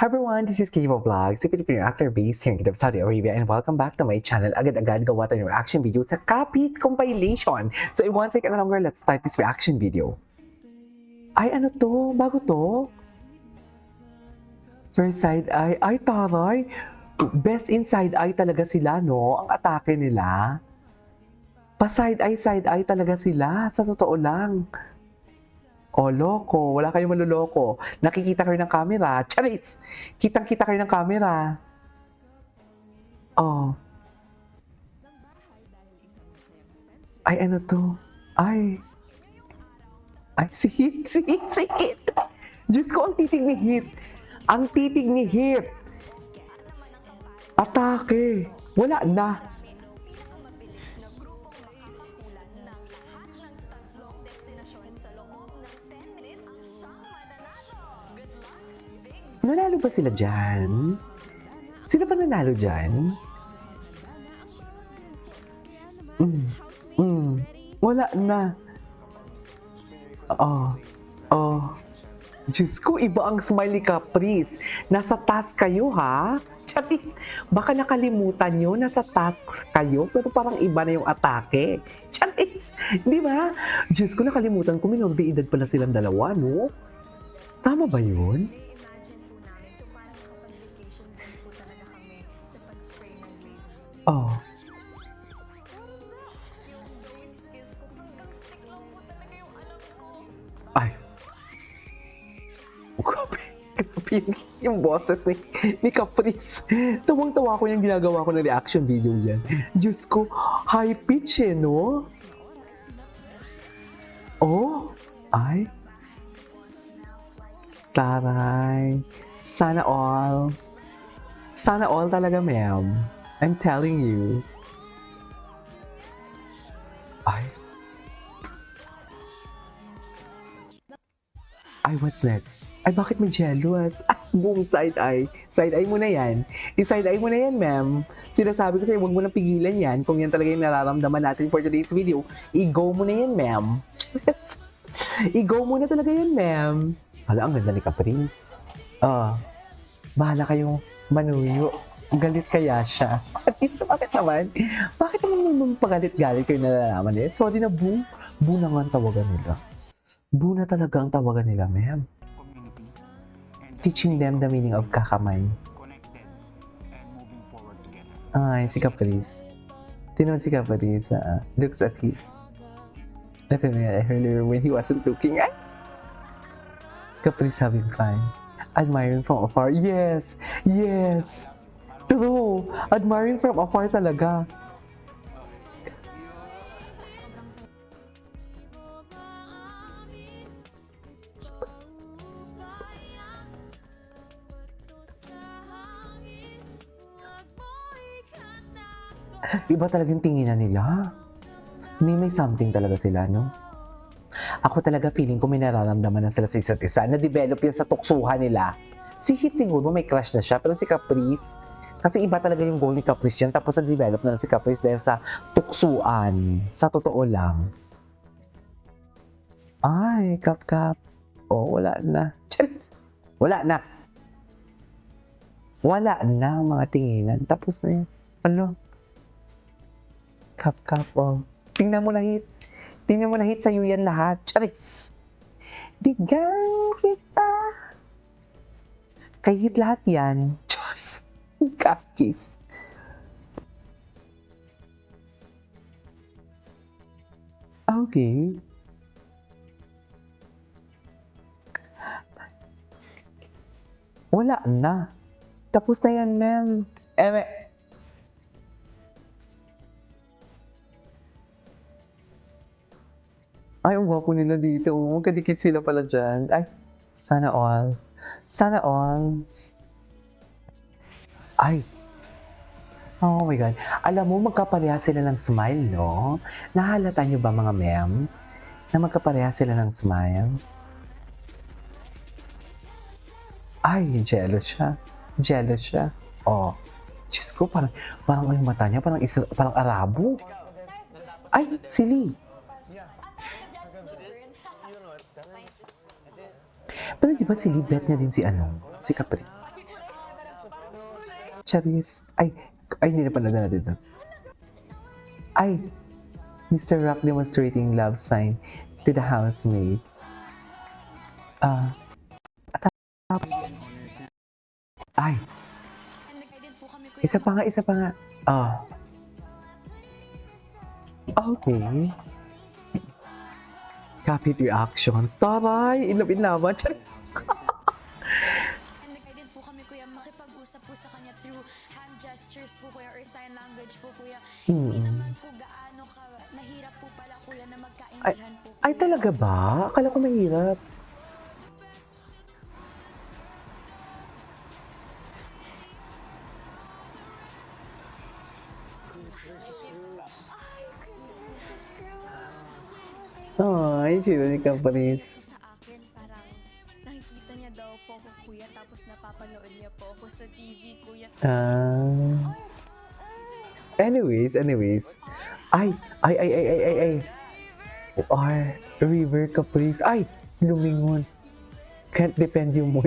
Hi everyone, this is Kivo Vlogs, a Filipino actor based here in Kiev, Saudi Arabia, and welcome back to my channel. Agad-agad gawa tayo ng reaction video sa Kapit compilation. So in one second longer, let's start this reaction video. Ay, ano to? Bago to? First side eye. Ay, taray. Best in side eye talaga sila, no? Ang atake nila. Pa-side eye talaga sila. Sa totoo lang. Oh, loko. Wala kayong maluloko. Nakikita kayo ng camera. Charis! Kitang-kita kayo ng camera. Oh. Ay, ano to? Ay. Ay, si Hit. Si Hit. Diyos ko, ang titig ni Hit. Ang titig ni Hit. Atake. Wala na. Nanalo ba sila dyan? Sila ba nanalo dyan? Wala na. Oh. Diyos ko, iba ang smile ni Caprice. Nasa task kayo, ha? Charis, baka nakalimutan nyo, nasa task kayo, pero parang iba na yung atake. Charis, di ba? Diyos ko, nakalimutan ko, minor-de-edad pala silang dalawa, no? Tama ba yun? Oh. Ay. Grabe yung boses ni Caprice. Tawang-tawa ko yung ginagawa ko na reaction video yan. Diyos ko, high pitch eh, no? Oh, ay. Taray. Sana all. Sana all talaga, ma'am. I'm telling you. Ay. Ay, what's next? Ay, bakit may jealous? Ah, boom, side eye. Side eye mo na yan. I-side eye mo na yan, ma'am. Sinasabi ko sa'yo, huwag mo nang pigilan yan. Kung yan talaga yung nararamdaman natin for today's video, i-go mo na yan, ma'am. I-go mo na talaga yan, ma'am. Hala, ang ganda ni Caprice. Bahala kayong manuyo. Galit kaya siya. Charis, bakit naman? Bakit naman pagalit-galit kayo nalalaman eh? Sorry na, boo. Boo na nga ang tawagan nila. Boo na talaga ang tawagan nila, ma'am. Teaching them the meaning of kakamay. Ay, si Caprice. Tinan si Caprice, looks at him. Look at me earlier when he wasn't looking. Ay! Caprice having fun. Admiring from afar. Yes! Yes! True! Admiring from afar talaga. Iba talagang tinginan nila. May something talaga sila, no? Ako talaga feeling ko may nararamdaman na sila sa isa't isa. Na-develop yan sa tuksuhan nila. Si Hit siguro may crush na siya, pero si Caprice, kasi iba talaga yung goal ni Caprice yan. Tapos na-develop na si Caprice dahil sa tuksuan. Sa totoo lang. Ay, kap. Oh, wala na. Wala na. Wala na mga tinginan. Tapos na yan. Ano? Kap, oh. Tingnan mo na, Hit. Tingnan mo na, Hit, sa'yo yan lahat. Charis! Digang kita. Kay Hit lahat yan. Diyos! Kakis. Okay. Wala na. Tapos na yan, ma'am. Ay, ang gwapo nila dito. Magkadikit sila pala dyan. Ay, sana all. Sana all. Ay. Oh my God. Alam mo, magkapareha sila ng smile, no? Nahalata niyo ba, mga ma'am, na magkapareha sila ng smile? Ay, jealous siya. Jealous siya. Oh. Diyos ko, parang yung mata niya, parang Arabo. Ay, si Lee. Pero di ba si Libet niya din si si Capri? Charis. Ay, hindi na panood na natin ito. Ay, Mr. Rock demonstrating love sign to the housemates. Tapos, ay, isa pa nga. Okay. Kapit reactions. Taray! Inlove-inlove. Charis. And nag-guide po kami, kuya, makipag-usap po sa kanya through hand gestures po, kuya, or sign language po, kuya. Hindi naman po gaano ka mahirap po pala, kuya, na magkaintindihan po, kuya. Ay, talaga ba? Akala ko mahirap. Ay, sino ni Caparis? Sa akin, parang nakikita niya daw po ako, kuya, tapos napapanood niya po ako sa TV, kuya. Anyways. Ay. River Caprice. Ay, lumingon. Can't defend you mo.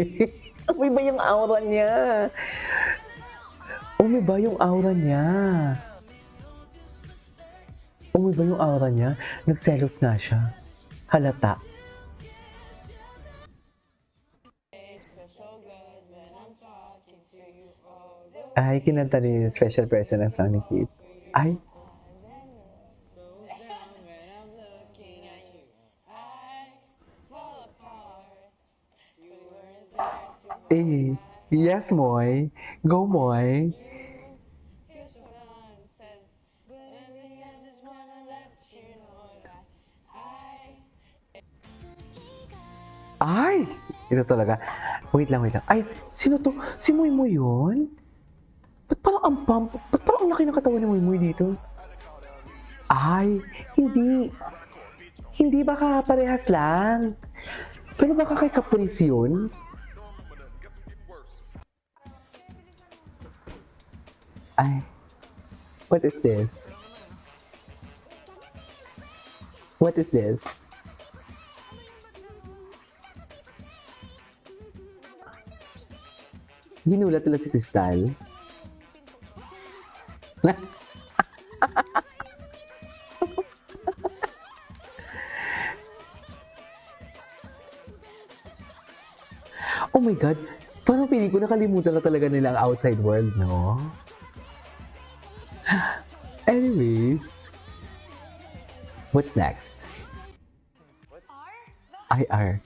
Umiba yung aura niya. Umiba yung aura niya. Nagselos nga siya. Halata. Ay, kinanta ni special person ng song ni Keith. Ay. Eh, yes, Moy. Go, Moy. Ay! Ito talaga. Wait lang. Ay, sino to? Si Moy Moy yun? Ba't parang ang pump? Ba't parang ang laki ng katawan ni Moy Moy dito? Ay, hindi. Hindi baka parehas lang. Pero baka kay Caprice yun? Ay, what is this? What is this? Ginulat nila si Crystal. Oh my God, parang piling ko nakalimutan na talaga nila ang outside world, no? Anyways, what's next? IR.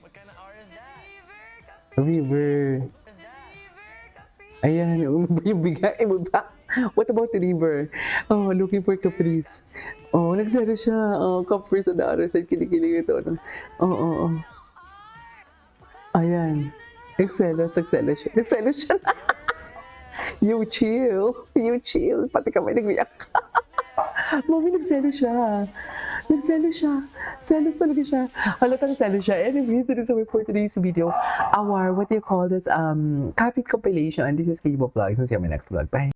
River. Ayan, yung bigay mo ba? What about the River? Oh, looking for Caprice. Oh, nagsara siya. Oh, Caprice on the other side. Kinikilig ito. Oh. Ayan. Nagselos siya. You chill. Pati kamay nagbiyak. Mami, nagselos siya. Selos talaga siya. Halatang selos siya. Anyways, it is all for today's video. Our, what do you call this? Kapit compilation. And this is K-pop vlogs. See you on my next vlog. Bye.